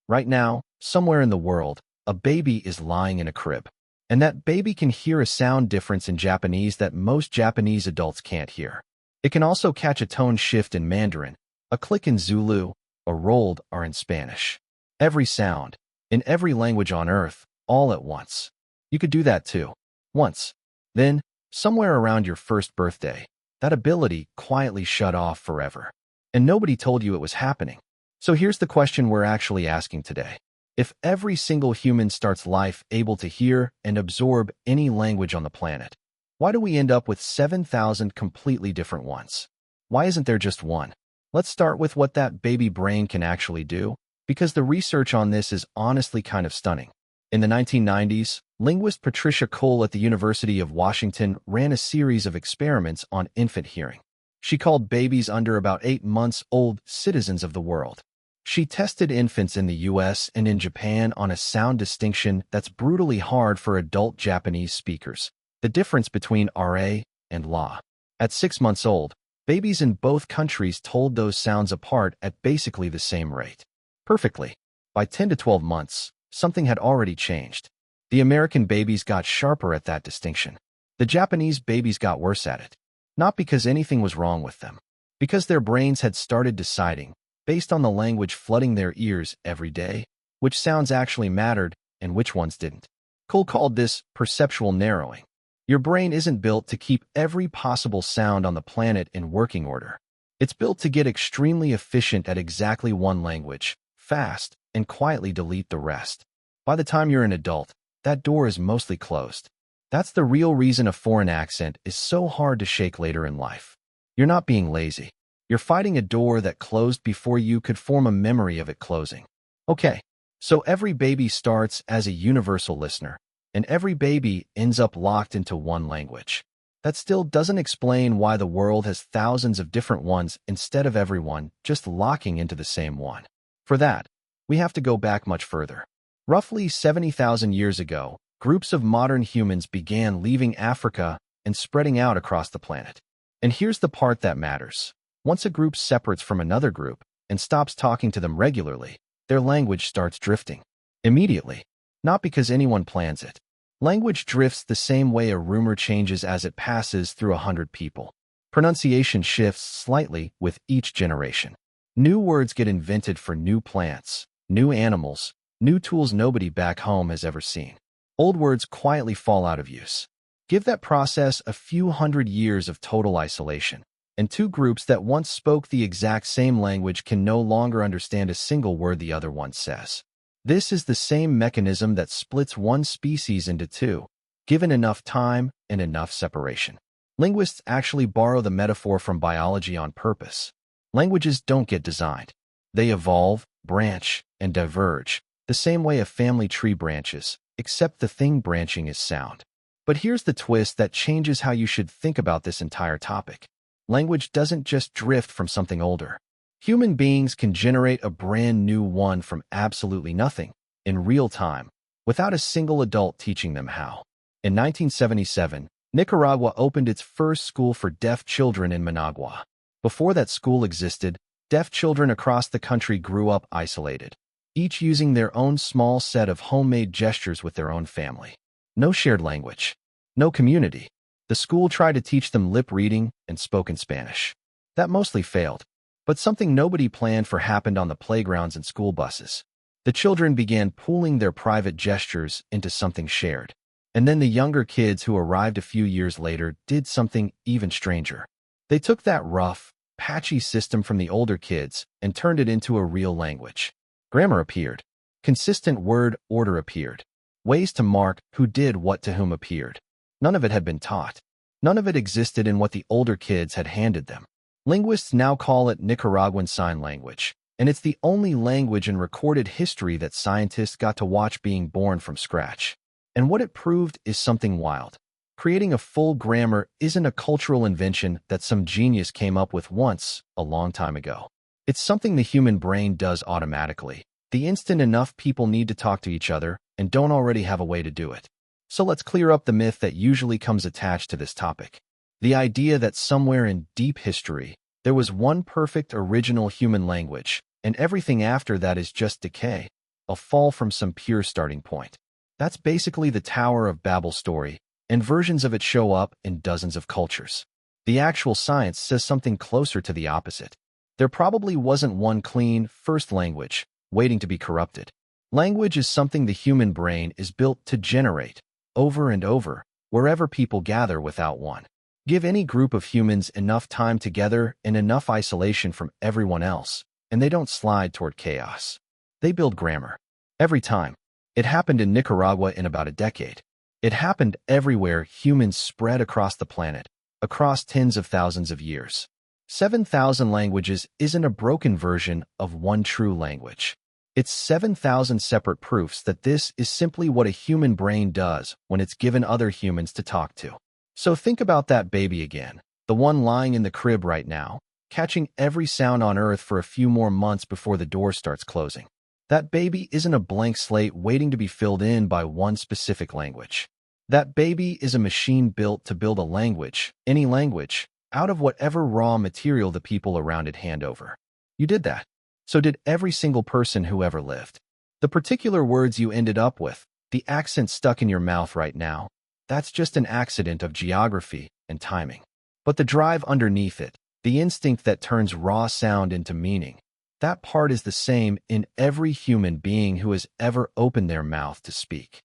Right now, somewhere in the world, a baby is lying in a crib. And that baby can hear a sound difference in Japanese that most Japanese adults can't hear. It can also catch a tone shift in Mandarin, a click in Zulu, a rolled R in Spanish. Every sound, in every language on earth, all at once. You could do that too. Once. Then, somewhere around your first birthday, that ability quietly shut off forever. And nobody told you it was happening. So here's the question we're actually asking today. If every single human starts life able to hear and absorb any language on the planet, why do we end up with 7,000 completely different ones? Why isn't there just one? Let's start with what that baby brain can actually do, because the research on this is honestly kind of stunning. In the 1990s, linguist Patricia Cole at the University of Washington ran a series of experiments on infant hearing. She called babies under about 8 months old citizens of the world. She tested infants in the US and in Japan on a sound distinction that's brutally hard for adult Japanese speakers, the difference between RA and LA. At 6 months old, babies in both countries told those sounds apart at basically the same rate. Perfectly. By 10 to 12 months, something had already changed. The American babies got sharper at that distinction. The Japanese babies got worse at it. Not because anything was wrong with them, because their brains had started deciding, based on the language flooding their ears every day, which sounds actually mattered and which ones didn't. Cole called this perceptual narrowing. Your brain isn't built to keep every possible sound on the planet in working order. It's built to get extremely efficient at exactly one language, fast, and quietly delete the rest. By the time you're an adult, that door is mostly closed. That's the real reason a foreign accent is so hard to shake later in life. You're not being lazy. You're fighting a door that closed before you could form a memory of it closing. Okay, so every baby starts as a universal listener, and every baby ends up locked into one language. That still doesn't explain why the world has thousands of different ones instead of everyone just locking into the same one. For that, we have to go back much further. Roughly 70,000 years ago, groups of modern humans began leaving Africa and spreading out across the planet. And here's the part that matters. Once a group separates from another group and stops talking to them regularly, their language starts drifting. Immediately. Not because anyone plans it. Language drifts the same way a rumor changes as it passes through 100 people. Pronunciation shifts slightly with each generation. New words get invented for new plants, new animals, new tools nobody back home has ever seen. Old words quietly fall out of use. Give that process a few hundred years of total isolation, and two groups that once spoke the exact same language can no longer understand a single word the other one says. This is the same mechanism that splits one species into two, given enough time and enough separation. Linguists actually borrow the metaphor from biology on purpose. Languages don't get designed. They evolve, branch, and diverge, the same way a family tree branches, except the thing branching is sound. But here's the twist that changes how you should think about this entire topic. Language doesn't just drift from something older. Human beings can generate a brand new one from absolutely nothing, in real time, without a single adult teaching them how. In 1977, Nicaragua opened its first school for deaf children in Managua. Before that school existed, deaf children across the country grew up isolated, each using their own small set of homemade gestures with their own family. No shared language. No community. The school tried to teach them lip reading and spoken Spanish. That mostly failed. But something nobody planned for happened on the playgrounds and school buses. The children began pooling their private gestures into something shared. And then the younger kids who arrived a few years later did something even stranger. They took that rough, patchy system from the older kids and turned it into a real language. Grammar appeared. Consistent word order appeared. Ways to mark who did what to whom appeared. None of it had been taught. None of it existed in what the older kids had handed them. Linguists now call it Nicaraguan Sign Language, and it's the only language in recorded history that scientists got to watch being born from scratch. And what it proved is something wild. Creating a full grammar isn't a cultural invention that some genius came up with once, a long time ago. It's something the human brain does automatically, the instant enough people need to talk to each other and don't already have a way to do it. So let's clear up the myth that usually comes attached to this topic. The idea that somewhere in deep history, there was one perfect original human language, and everything after that is just decay. a fall from some pure starting point. That's basically the Tower of Babel story, and versions of it show up in dozens of cultures. The actual science says something closer to the opposite. There probably wasn't one clean, first language, waiting to be corrupted. Language is something the human brain is built to generate, over and over, wherever people gather without one. Give any group of humans enough time together and enough isolation from everyone else, and they don't slide toward chaos. They build grammar. Every time. It happened in Nicaragua in about a decade. It happened everywhere humans spread across the planet, across tens of thousands of years. 7,000 languages isn't a broken version of one true language. It's 7,000 separate proofs that this is simply what a human brain does when it's given other humans to talk to. So think about that baby again, the one lying in the crib right now, catching every sound on Earth for a few more months before the door starts closing. That baby isn't a blank slate waiting to be filled in by one specific language. That baby is a machine built to build a language, any language, out of whatever raw material the people around it hand over. You did that. So did every single person who ever lived. The particular words you ended up with, the accent stuck in your mouth right now, that's just an accident of geography and timing. But the drive underneath it, the instinct that turns raw sound into meaning, that part is the same in every human being who has ever opened their mouth to speak.